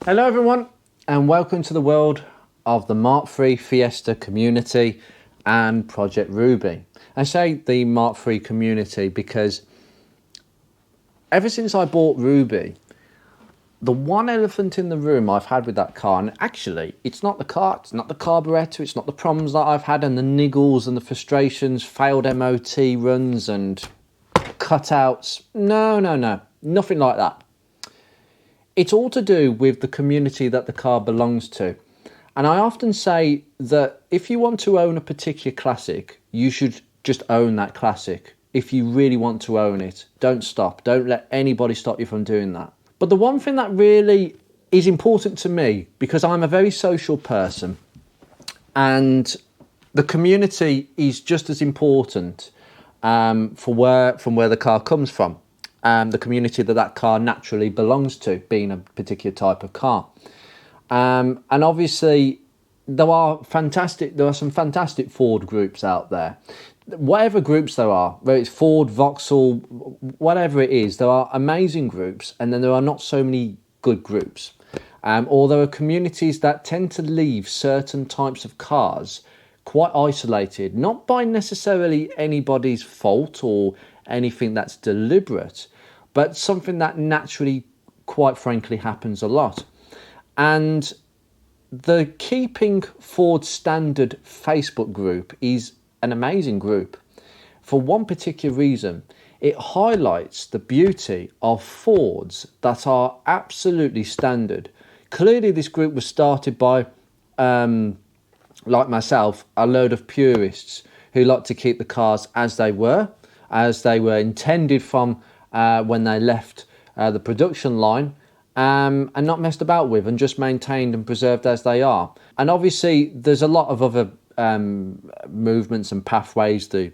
Hello everyone and welcome to the world of the MK3 Fiesta community and Project Ruby. I say the MK3 community because ever since I bought Ruby, the one elephant in the room I've had with that car, and actually it's not the car, it's not the carburettor, it's not the problems that I've had and the niggles and the frustrations, failed MOT runs and cutouts. No, nothing like that. It's all to do with the community that the car belongs to. And I often say that if you want to own a particular classic, you should just own that classic. If you really want to own it, don't stop. Don't let anybody stop you from doing that. But the one thing that really is important to me, because I'm a very social person, and the community is just as important from where the car comes from. The community that car naturally belongs to, being a particular type of car. And obviously there are some fantastic Ford groups out there. Whatever groups there are, whether it's Ford, Vauxhall, whatever it is, there are amazing groups, and then there are not so many good groups. Or there are communities that tend to leave certain types of cars quite isolated, not by necessarily anybody's fault or anything that's deliberate, but something that naturally, quite frankly, happens a lot. And the Keeping Ford Standard Facebook group is an amazing group for one particular reason. It highlights the beauty of Fords that are absolutely standard. Clearly this group was started by, like myself, a load of purists who like to keep the cars as they were intended from when they left the production line, and not messed about with, and just maintained and preserved as they are. And obviously there's a lot of other movements and pathways, the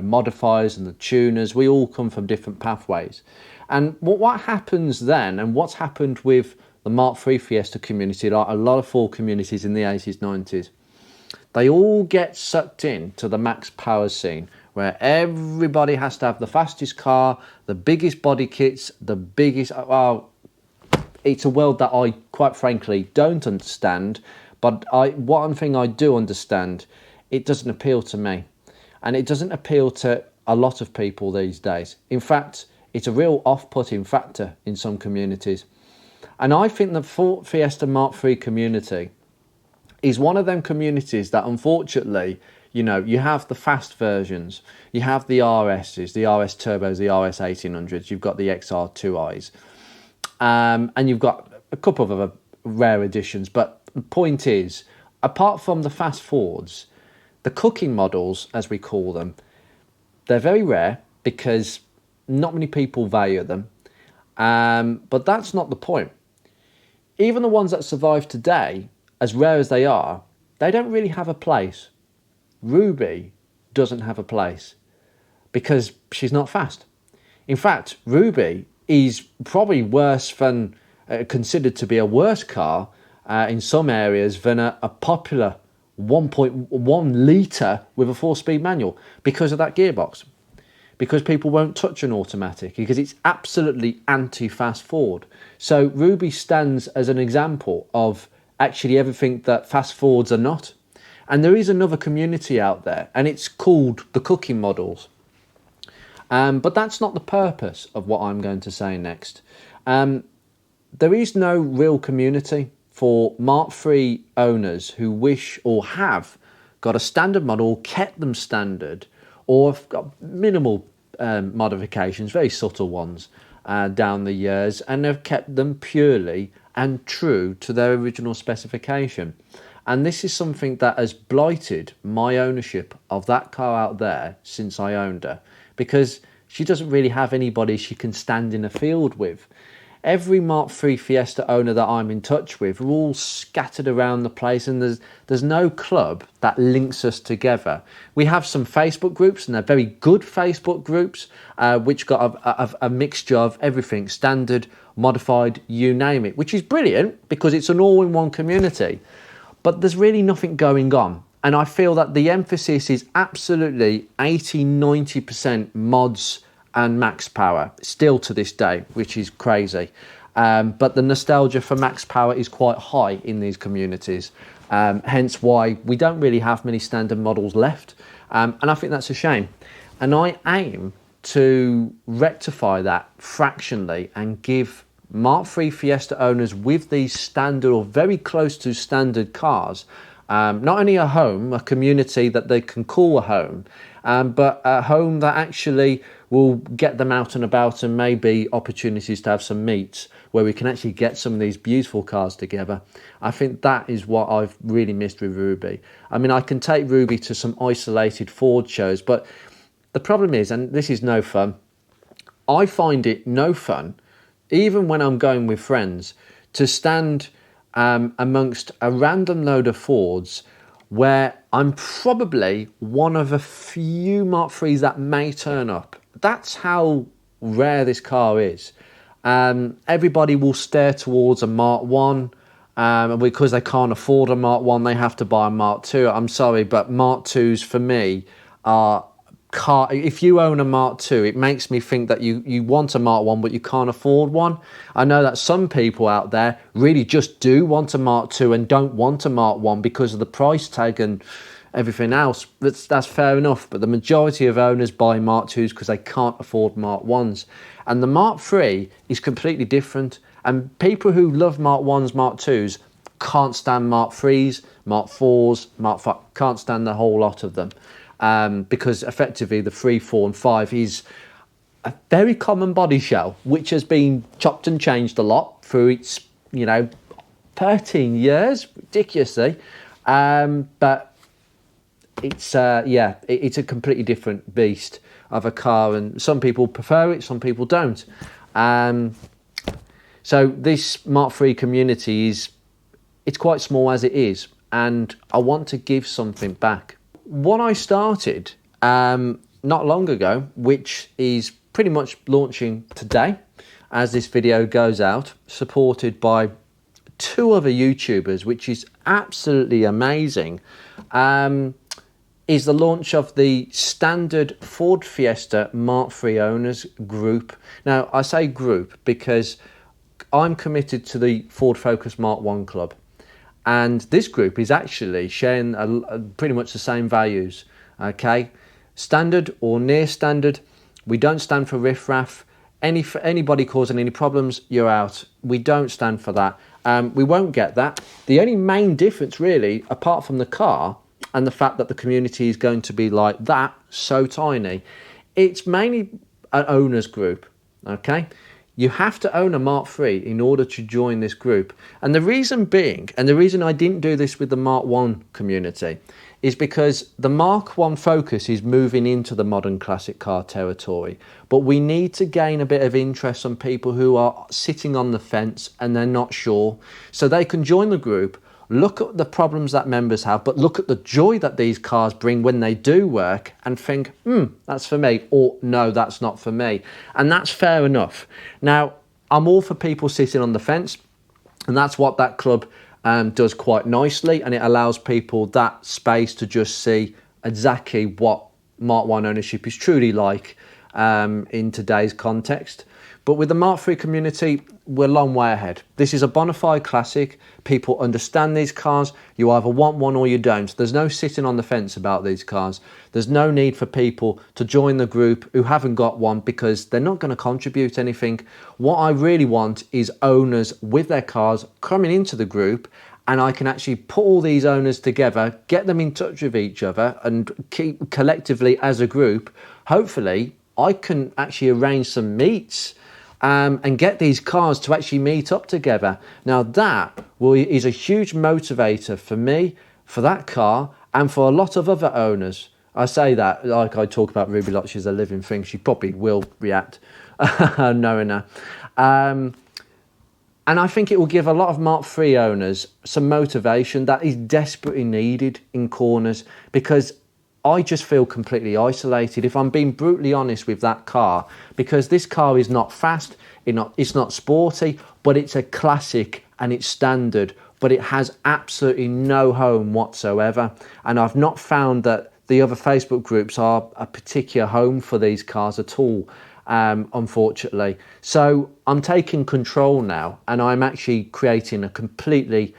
modifiers and the tuners. We all come from different pathways. And what happens then, and what's happened with the MK3 Fiesta community, like a lot of Ford communities in the 80s, 90s, they all get sucked in to the max power scene, where everybody has to have the fastest car, the biggest body kits, the biggest... Well, it's a world that I, quite frankly, don't understand. But one thing I do understand, it doesn't appeal to me. And it doesn't appeal to a lot of people these days. In fact, it's a real off-putting factor in some communities. And I think the Ford Fiesta MK3 community is one of them communities that, unfortunately, you have the fast versions, you have the RSs, the RS Turbos, the RS 1800s, you've got the XR2Is, and you've got a couple of other rare editions. But the point is, apart from the fast Fords, the cooking models, as we call them, they're very rare because not many people value them. But that's not the point. Even the ones that survive today, as rare as they are, they don't really have a place. Ruby doesn't have a place because she's not fast. In fact, Ruby is probably worse than, considered to be a worse car in some areas than a popular 1.1 litre with a 4-speed manual, because of that gearbox. Because people won't touch an automatic, because it's absolutely anti-fast Ford. So Ruby stands as an example of actually everything that fast Fords are not. And there is another community out there, and it's called the cooking models. But that's not the purpose of what I'm going to say next. There is no real community for MK3 owners who wish or have got a standard model, kept them standard, or have got minimal modifications, very subtle ones, down the years, and have kept them purely and true to their original specification. And this is something that has blighted my ownership of that car out there since I owned her, because she doesn't really have anybody she can stand in a field with. Every MK3 Fiesta owner that I'm in touch with are all scattered around the place, and there's no club that links us together. We have some Facebook groups, and they're very good Facebook groups, which got a mixture of everything, standard, modified, you name it, which is brilliant because it's an all-in-one community. But there's really nothing going on. And I feel that the emphasis is absolutely 80-90% mods and max power, still to this day, which is crazy. But the nostalgia for max power is quite high in these communities, hence why we don't really have many standard models left, and I think that's a shame. And I aim to rectify that fractionally and give Mark III Fiesta owners with these standard or very close to standard cars not only a home, a community that they can call a home, but a home that actually will get them out and about, and maybe opportunities to have some meets where we can actually get some of these beautiful cars together. I think that is what I've really missed with Ruby. I mean, I can take Ruby to some isolated Ford shows, but the problem is, and this is no fun, I find it no fun, even when I'm going with friends, to stand amongst a random load of Fords where I'm probably one of a few Mark IIIs that may turn up. That's how rare this car is. Everybody will stare towards a Mark 1, and because they can't afford a Mark 1, they have to buy a Mark 2. I'm sorry, but Mark 2s for me are car. If you own a Mark 2, it makes me think that you want a Mark 1 but you can't afford one. I know that some people out there really just do want a Mark 2 and don't want a Mark 1 because of the price tag and everything else. That's fair enough, but the majority of owners buy Mark 2s because they can't afford Mark 1s. And the Mark 3 is completely different, and people who love Mark 1s, Mark 2s can't stand Mark 3s, Mark 4s, Mark 5, can't stand the whole lot of them. Because effectively the 3, 4 and 5 is a very common body shell, which has been chopped and changed a lot through its, 13 years, ridiculously. But it's, it's a completely different beast of a car, and some people prefer it, some people don't. So this Mark III community it's quite small as it is, and I want to give something back. What I started not long ago, which is pretty much launching today as this video goes out, supported by 2 other YouTubers, which is absolutely amazing, is the launch of the standard Ford Fiesta Mark III owners group. Now, I say group because I'm committed to the Ford Focus Mark 1 Club. And this group is actually sharing pretty much the same values, okay? Standard or near standard. We don't stand for riffraff. Anybody causing any problems, you're out. We don't stand for that. We won't get that. The only main difference really, apart from the car and the fact that the community is going to be like that, so tiny, it's mainly an owners group, okay? You have to own a Mark III in order to join this group. And the reason being, and the reason I didn't do this with the Mark 1 community, is because the Mark 1 Focus is moving into the modern classic car territory. But we need to gain a bit of interest on people who are sitting on the fence and they're not sure. So they can join the group, look at the problems that members have, but look at the joy that these cars bring when they do work and think, that's for me, or no, that's not for me. And that's fair enough. Now, I'm all for people sitting on the fence, and that's what that club does quite nicely, and it allows people that space to just see exactly what Mark 1 ownership is truly like in today's context. But with the Mark III community, we're a long way ahead. This is a bona fide classic. People understand these cars. You either want one or you don't. There's no sitting on the fence about these cars. There's no need for people to join the group who haven't got one because they're not going to contribute anything. What I really want is owners with their cars coming into the group, and I can actually put all these owners together, get them in touch with each other, and keep collectively as a group. Hopefully, I can actually arrange some meets and get these cars to actually meet up together. Now that is a huge motivator for me, for that car, and for a lot of other owners. I say that like I talk about Ruby like she's a living thing. She probably will react knowing her. And I think it will give a lot of Mark III owners some motivation that is desperately needed in corners, because I just feel completely isolated, if I'm being brutally honest with that car, because this car is not fast, it's not sporty, but it's a classic and it's standard, but it has absolutely no home whatsoever. And I've not found that the other Facebook groups are a particular home for these cars at all. unfortunately. So I'm taking control now, and I'm actually creating a completely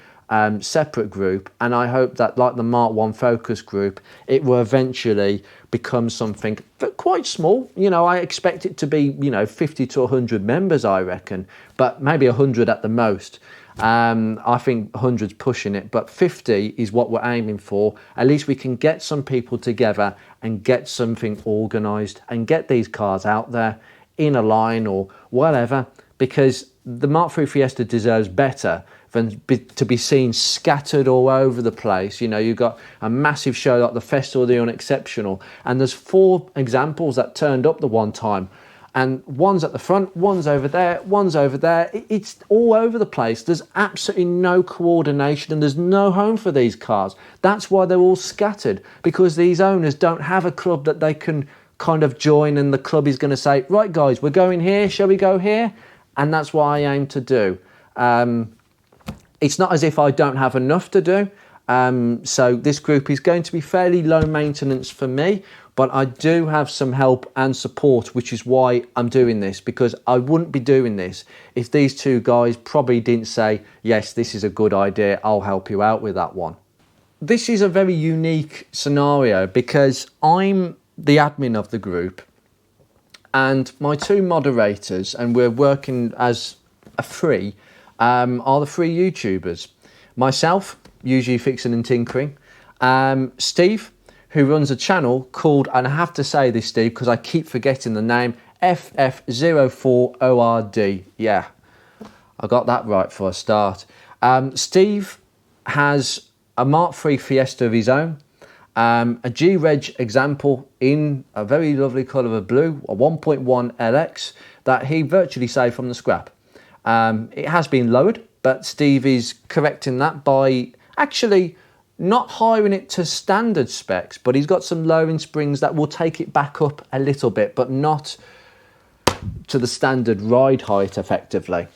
separate group, and I hope that, like the Mark 1 focus group, it will eventually become something quite small. You know, I expect it to be, 50 to 100 members, I reckon, but maybe 100 at the most. I think 100's pushing it, but 50 is what we're aiming for. At least we can get some people together and get something organised and get these cars out there in a line or whatever, because the Mark 3 Fiesta deserves better than to be seen scattered all over the place. You know, you've got a massive show like the Festival of the Unexceptional, and there's 4 examples that turned up the one time, and one's at the front, one's over there, one's over there. It's all over the place. There's absolutely no coordination, and there's no home for these cars. That's why they're all scattered, because these owners don't have a club that they can kind of join, and the club is going to say, right guys, we're going here, shall we go here? And that's what I aim to do. It's not as if I don't have enough to do. So this group is going to be fairly low maintenance for me, but I do have some help and support, which is why I'm doing this, because I wouldn't be doing this if these 2 guys probably didn't say, yes, this is a good idea, I'll help you out with that one. This is a very unique scenario because I'm the admin of the group, and my 2 moderators, and we're working as a free, are the 3 YouTubers. Myself, usually fixing and tinkering. Steve, who runs a channel called, and I have to say this, Steve, because I keep forgetting the name, FF04ORD. Yeah, I got that right for a start. Steve has a Mark 3 Fiesta of his own, a G-Reg example in a very lovely colour of blue, a 1.1 LX, that he virtually saved from the scrap. It has been lowered, but Steve is correcting that by actually not hiring it to standard specs, but he's got some lowering springs that will take it back up a little bit, but not to the standard ride height effectively.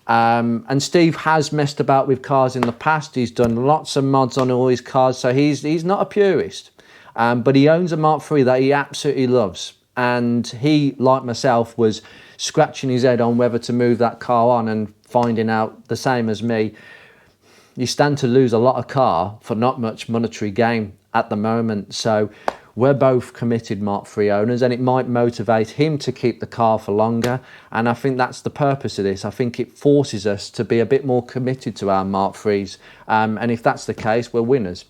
And Steve has messed about with cars in the past. He's done lots of mods on all his cars, so he's not a purist, but he owns a Mark III that he absolutely loves. And he, like myself, was scratching his head on whether to move that car on, and finding out the same as me, you stand to lose a lot of car for not much monetary gain at the moment. So we're both committed Mark III owners, and it might motivate him to keep the car for longer. And I think that's the purpose of this. I think it forces us to be a bit more committed to our Mark IIIs. And if that's the case, we're winners.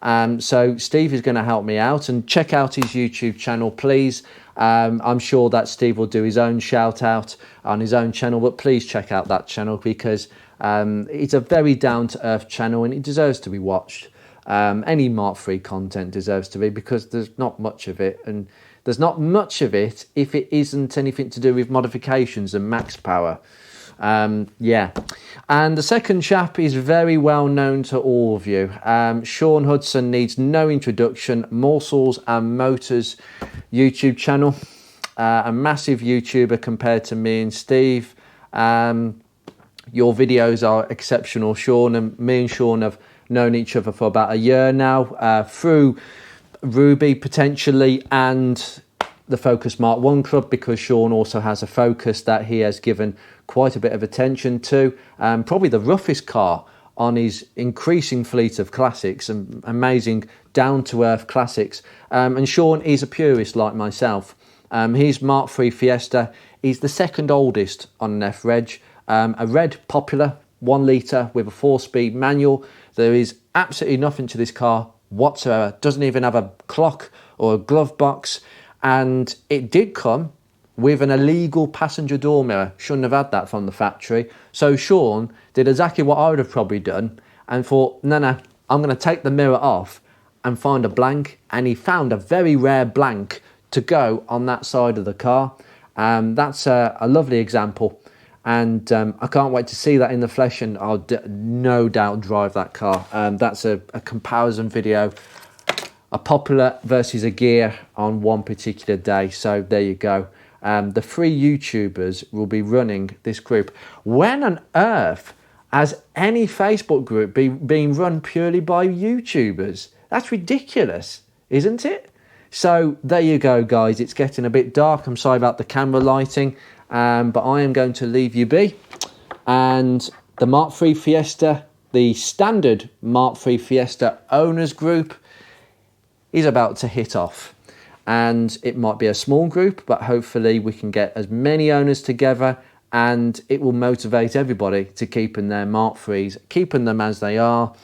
So Steve is going to help me out, and check out his YouTube channel, please. I'm sure that Steve will do his own shout out on his own channel, but please check out that channel, because it's a very down-to-earth channel and it deserves to be watched. Any Mark III content deserves to be, because there's not much of it, and there's not much of it if it isn't anything to do with modifications and max power. Yeah. And the second chap is very well known to all of you. Sean Hudson needs no introduction. Morsels and Motors YouTube channel, a massive YouTuber compared to me and Steve. Your videos are exceptional, Sean, and me and Sean have known each other for about a year now, through Ruby potentially, and the Focus Mark 1 Club, because Sean also has a Focus that he has given quite a bit of attention to. Probably the roughest car on his increasing fleet of classics, and amazing down-to-earth classics. And Sean is a purist like myself. His Mark III Fiesta is the second oldest on an F-Reg. A red Popular 1 litre with a 4-speed manual. There is absolutely nothing to this car whatsoever. Doesn't even have a clock or a glove box. And it did come with an illegal passenger door mirror. Shouldn't have had that from the factory. So Sean did exactly what I would have probably done, and thought, no, I'm going to take the mirror off and find a blank. And he found a very rare blank to go on that side of the car. That's a lovely example. And I can't wait to see that in the flesh, and I'll no doubt drive that car. That's a comparison video, a Popular versus a Gear on one particular day. So there you go. The 3 YouTubers will be running this group. When on earth has any Facebook group being run purely by YouTubers? That's ridiculous, isn't it? So there you go, guys. It's getting a bit dark. I'm sorry about the camera lighting, but I am going to leave you be. And the Mark III Fiesta, the standard Mark III Fiesta owners group, is about to hit off. And it might be a small group, but hopefully we can get as many owners together, and it will motivate everybody to keeping their Mark IIIs, keeping them as they are,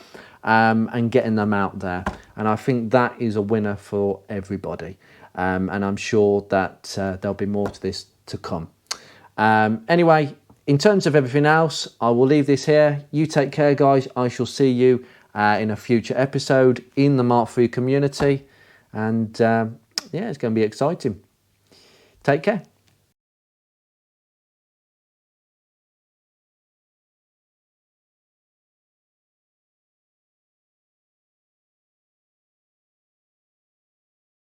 and getting them out there. And I think that is a winner for everybody. And I'm sure that there'll be more to this to come. Anyway, in terms of everything else, I will leave this here. You take care, guys. I shall see you in a future episode in the Mark III community. And yeah, it's going to be exciting. Take care.